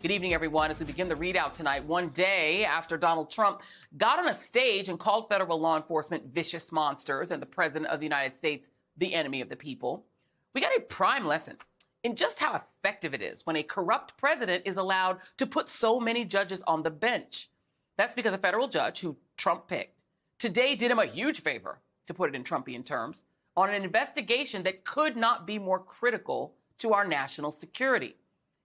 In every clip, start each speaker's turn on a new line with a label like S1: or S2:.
S1: Good evening, everyone. As we begin the readout tonight, one day after Donald Trump got on a stage and called federal law enforcement vicious monsters and the president of the United States the enemy of the people, we got a prime lesson in just how effective it is when a corrupt president is allowed to put so many judges on the bench. That's because a federal judge who Trump picked today did him a huge favor, to put it in Trumpian terms, on an investigation that could not be more critical to our national security.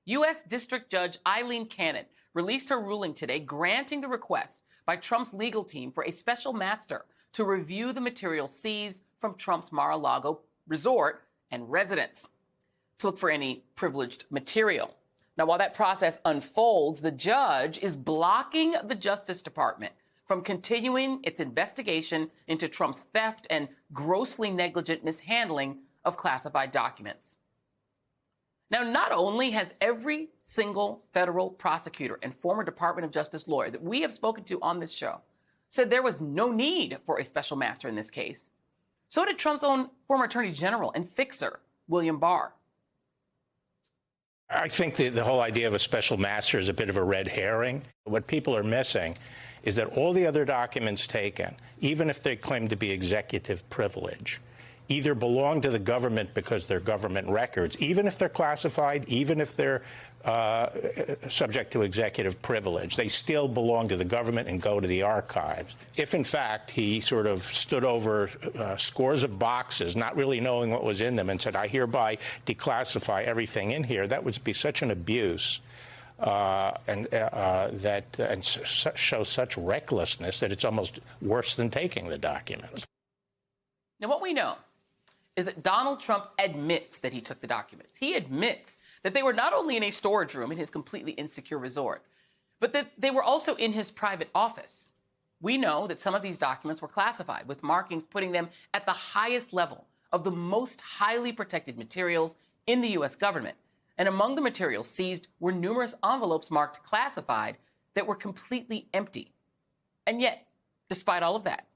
S1: U.S. District Judge Aileen Cannon released her ruling today granting the request by Trump's legal team for a special master to review the material seized from Trump's Mar-a-Lago resort and residence to look for any privileged material. Now, while that process unfolds, the judge is blocking the Justice Department from continuing its investigation into Trump's theft and grossly negligent mishandling of classified documents. Now, not only has every single federal prosecutor and former Department of Justice lawyer that we have spoken to on this show said there was no need for a special master in this case, so did Trump's own former Attorney General and fixer, William Barr.
S2: I think the whole idea of a special master is a bit of a red herring. What people are missing is that all the other documents taken, even if they claim to be executive privilege, either belong to the government because they're government records, even if they're classified, even if they're subject to executive privilege, they still belong to the government and go to the archives. If, in fact, he sort of stood over scores of boxes, not really knowing what was in them, and said, I hereby declassify everything in here, that would be such an abuse and shows such recklessness that it's almost worse than taking the documents.
S1: Now, what we know is that Donald Trump admits that he took the documents. He admits that they were not only in a storage room in his completely insecure resort, but that they were also in his private office. We know that some of these documents were classified, with markings putting them at the highest level of the most highly protected materials in the U.S. government. And among the materials seized were numerous envelopes marked classified that were completely empty. And yet, despite all of that,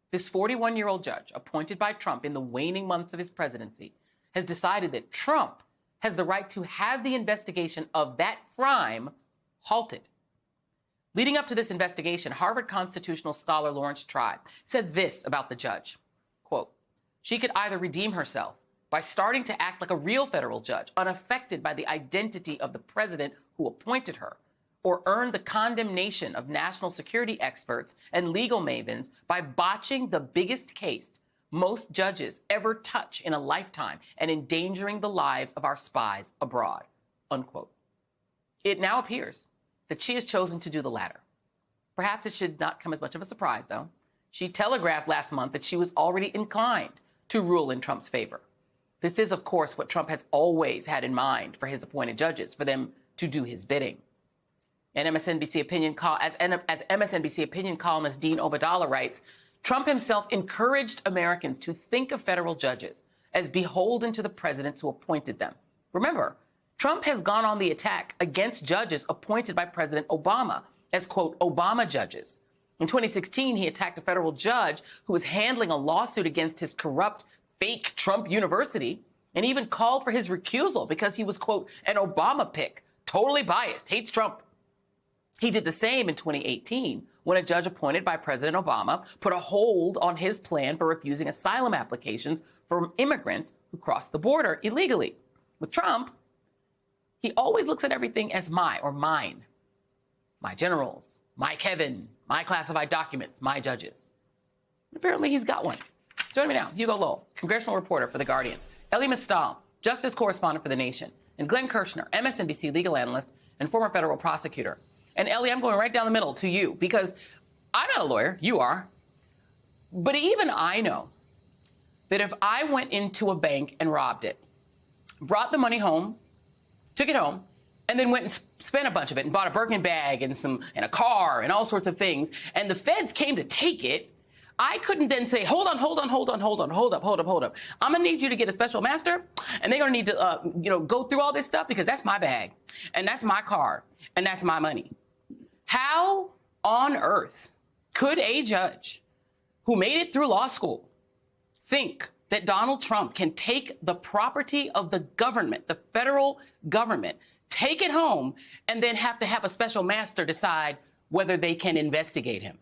S1: this 41-year-old judge, appointed by Trump in the waning months of his presidency, has decided that Trump has the right to have the investigation of that crime halted. Leading up to this investigation, Harvard constitutional scholar Lawrence Tribe said this about the judge, quote, she could either redeem herself by starting to act like a real federal judge, unaffected by the identity of the president who appointed her, or earn the condemnation of national security experts and legal mavens by botching the biggest case most judges ever touch in a lifetime and endangering the lives of our spies abroad, unquote. It now appears that she has chosen to do the latter. Perhaps it should not come as much of a surprise, though. She telegraphed last month that she was already inclined to rule in Trump's favor. This is, of course, what Trump has always had in mind for his appointed judges, for them to do his bidding. And MSNBC opinion columnist Dean Obeidallah writes, Trump himself encouraged Americans to think of federal judges as beholden to the presidents who appointed them. Remember, Trump has gone on the attack against judges appointed by President Obama as, quote, Obama judges. In 2016, he attacked a federal judge who was handling a lawsuit against his corrupt, fake Trump university, and even called for his recusal because he was, quote, an Obama pick, totally biased, hates Trump. He did the same in 2018 when a judge appointed by President Obama put a hold on his plan for refusing asylum applications from immigrants who crossed the border illegally. With Trump, he always looks at everything as my or mine. My generals, my Kevin, my classified documents, my judges. Apparently he's got one. Joining me now, Hugo Lowell, congressional reporter for The Guardian, Elie Mystal, justice correspondent for The Nation, and Glenn Kirshner, MSNBC legal analyst and former federal prosecutor. And Elie, I'm going right down the middle to you because I'm not a lawyer, you are. But even I know that if I went into a bank and robbed it, brought the money home, took it home, and then went and spent a bunch of it and bought a Birkin bag and a car and all sorts of things, and the feds came to take it, I couldn't then say, hold up. I'm gonna need you to get a special master, and they're gonna need to, go through all this stuff because that's my bag, and that's my car, and that's my money. How on earth could a judge who made it through law school think that Donald Trump can take the property of the government, the federal government, take it home, and then have to have a special master decide whether they can investigate him?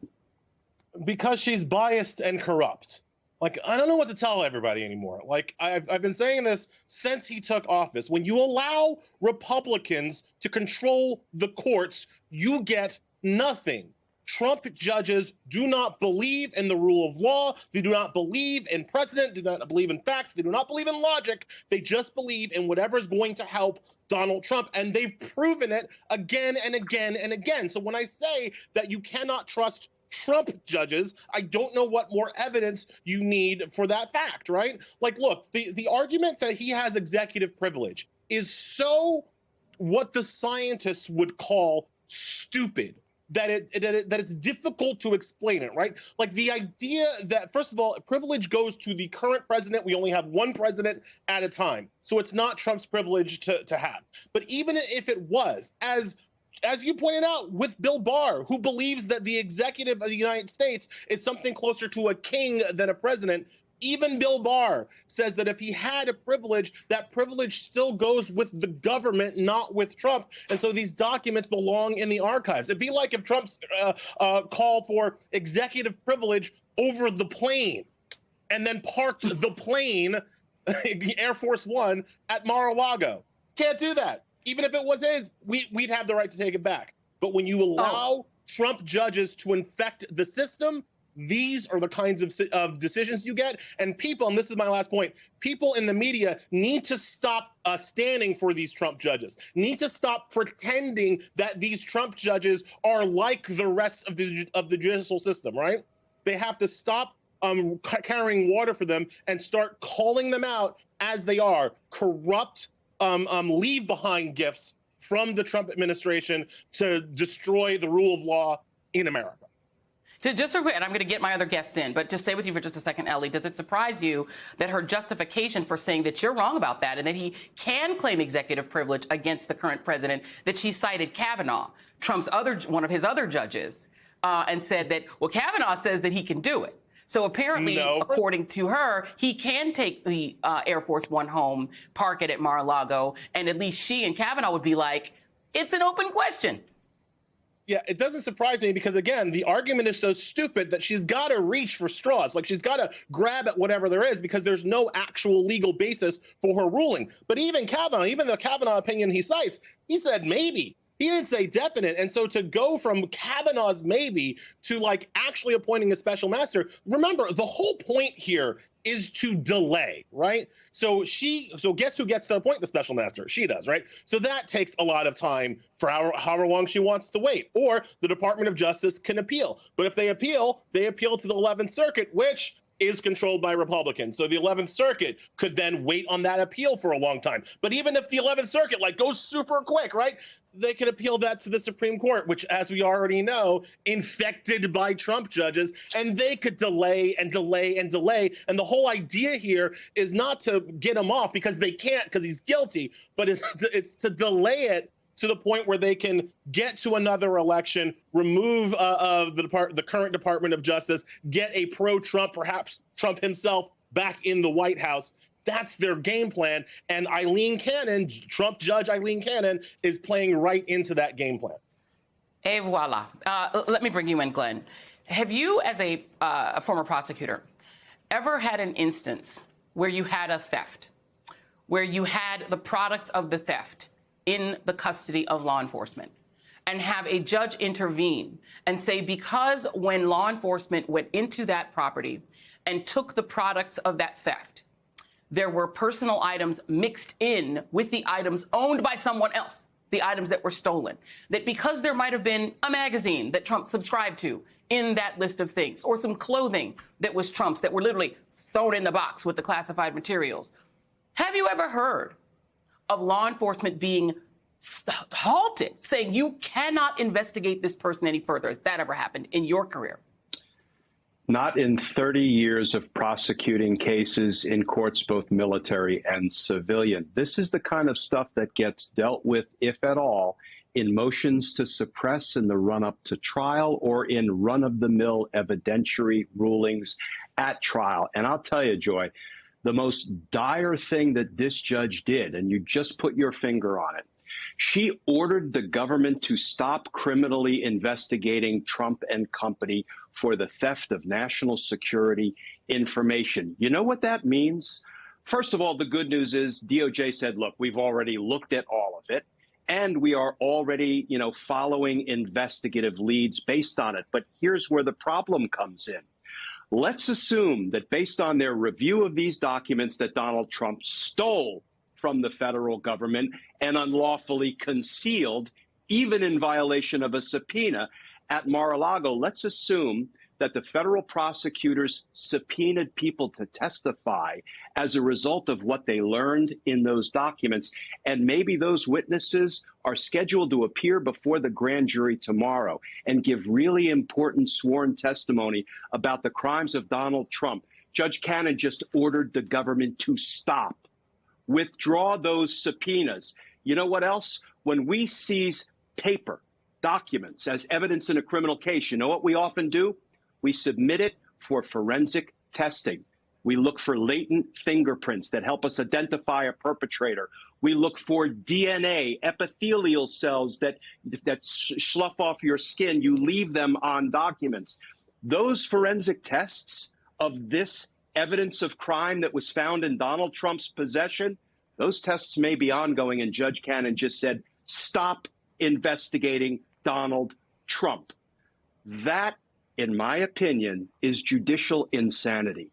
S3: Because she's biased and corrupt. Like, I don't know what to tell everybody anymore. Like, I've been saying this since he took office. When you allow Republicans to control the courts, you get nothing. Trump judges do not believe in the rule of law. They do not believe in precedent, do not believe in facts. They do not believe in logic. They just believe in whatever's going to help Donald Trump. And they've proven it again and again and again. So when I say that you cannot trust Trump judges, I don't know what more evidence you need for that fact, right? Like, look, the argument that he has executive privilege is so what the scientists would call stupid, that it's difficult to explain it, right? Like the idea that, first of all, privilege goes to the current president. We only have one president at a time. So it's not Trump's privilege to have. But even if it was, as you pointed out with Bill Barr, who believes that the executive of the United States is something closer to a king than a president, even Bill Barr says that if he had a privilege, that privilege still goes with the government, not with Trump. And so these documents belong in the archives. It'd be like if Trump's called for executive privilege over the plane and then parked the plane, Air Force One, at Mar-a-Lago. Can't do that. Even if it was his, we'd have the right to take it back. But when you allow Trump judges to infect the system, these are the kinds of decisions you get. And people, and this is my last point, people in the media need to stop standing for these Trump judges, need to stop pretending that these Trump judges are like the rest of the judicial system, right? They have to stop carrying water for them and start calling them out as they are, corrupt, leave behind gifts from the Trump administration to destroy the rule of law in America.
S1: Just real quick, and I'm going to get my other guests in, but just stay with you for just a second, Ellie. Does it surprise you that her justification for saying that you're wrong about that and that he can claim executive privilege against the current president, that she cited Kavanaugh, one of his other judges, and said that, well, Kavanaugh says that he can do it. So apparently, according to her, he can take the Air Force One home, park it at Mar-a-Lago, and at least she and Kavanaugh would be like, it's an open question.
S3: Yeah, it doesn't surprise me because, again, the argument is so stupid that she's got to reach for straws. Like, she's got to grab at whatever there is because there's no actual legal basis for her ruling. But even Kavanaugh, even the Kavanaugh opinion he cites, he said maybe. He didn't say definite. And so to go from Kavanaugh's maybe to like actually appointing a special master, remember, the whole point here is to delay, right? So guess who gets to appoint the special master? She does, right? So that takes a lot of time for however long she wants to wait. Or the Department of Justice can appeal. But if they appeal to the 11th Circuit, which is controlled by Republicans. So the 11th Circuit could then wait on that appeal for a long time. But even if the 11th Circuit goes super quick, right? They could appeal that to the Supreme Court, which, as we already know, infected by Trump judges, and they could delay and delay and delay. And the whole idea here is not to get him off because they can't because he's guilty, but it's to delay it to the point where they can get to another election, remove the current Department of Justice, get a pro-Trump, perhaps Trump himself, back in the White House. That's their game plan. And Eileen Cannon, Trump judge Eileen Cannon, is playing right into that game plan.
S1: Et voila. Let me bring you in, Glenn. Have you, as a former prosecutor, ever had an instance where you had a theft, where you had the product of the theft in the custody of law enforcement, and have a judge intervene and say, because when law enforcement went into that property and took the products of that theft, there were personal items mixed in with the items owned by someone else, the items that were stolen, that because there might have been a magazine that Trump subscribed to in that list of things, or some clothing that was Trump's that were literally thrown in the box with the classified materials. Have you ever heard of law enforcement being halted, saying you cannot investigate this person any further? Has that ever happened in your career?
S4: Not in 30 years of prosecuting cases in courts, both military and civilian. This is the kind of stuff that gets dealt with, if at all, in motions to suppress in the run-up to trial or in run-of-the-mill evidentiary rulings at trial. And I'll tell you, Joy, the most dire thing that this judge did, and you just put your finger on it, She ordered the government to stop criminally investigating Trump and company for the theft of national security information. You know what that means? First of all, the good news is DOJ said, look, we've already looked at all of it, and we are already, following investigative leads based on it. But here's where the problem comes in. Let's assume that based on their review of these documents that Donald Trump stole from the federal government and unlawfully concealed, even in violation of a subpoena at Mar-a-Lago, let's assume that the federal prosecutors subpoenaed people to testify as a result of what they learned in those documents. And maybe those witnesses are scheduled to appear before the grand jury tomorrow and give really important sworn testimony about the crimes of Donald Trump. Judge Cannon just ordered the government to stop, withdraw those subpoenas. You know what else? When we seize paper, documents as evidence in a criminal case, you know what we often do? We submit it for forensic testing. We look for latent fingerprints that help us identify a perpetrator. We look for DNA, epithelial cells that slough off your skin. You leave them on documents. Those forensic tests of this evidence of crime that was found in Donald Trump's possession, those tests may be ongoing, and Judge Cannon just said, stop investigating Donald Trump. That, in my opinion, is judicial insanity.